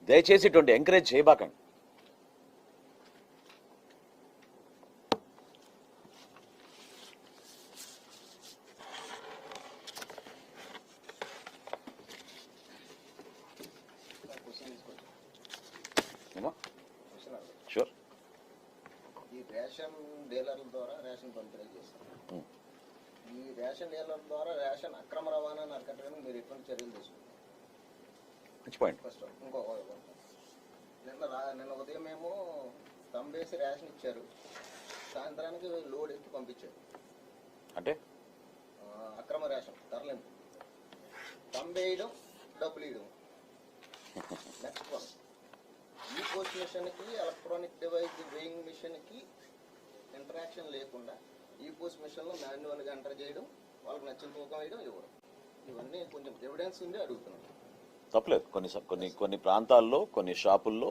దయచేసి ఇటువంటి encourage చేయబాకండి. Sure. ఈ రేషన్ డీలర్ల ద్వారా రేషన్ పంపిణీ చేస్తారు. ఈ రేషన్ డీలర్ల ద్వారా రేషన్ అక్రమ రవాణాను అరికట్టడానికి మీరు ఎటువంటి చర్యలు తీసుకుంటారు? మంచి పాయింట్. ఫస్ట్ ఇంకో నిన్న ఉదయం మేము తంబేసి రేషన్ ఇచ్చారు, సాయంత్రానికి లోడ్ ఎత్తి పంపించారు. అంటే అక్రమ రేషన్ తరలింపు, తంబేయడం, డబ్బులు ఇవ్వడం. నెక్స్ట్ వన్, ఈ పోస్ట్ మిషన్కి ఎలక్ట్రానిక్ డివైస్ వెయింగ్ మిషన్కి ఇంటరాక్షన్ లేకుండా ఈ పోస్ట్ మిషన్లో మాన్యువల్గా ఎంటర్ చేయడం, వాళ్ళకి నచ్చిన తూకం వేయడం, ఇవ్వడం. ఇవన్నీ కొంచెం ఎవిడెన్స్ ఉంది అడుగుతున్నాను. తప్పలేదు. కొన్ని ప్రాంతాల్లో కొన్ని షాపుల్లో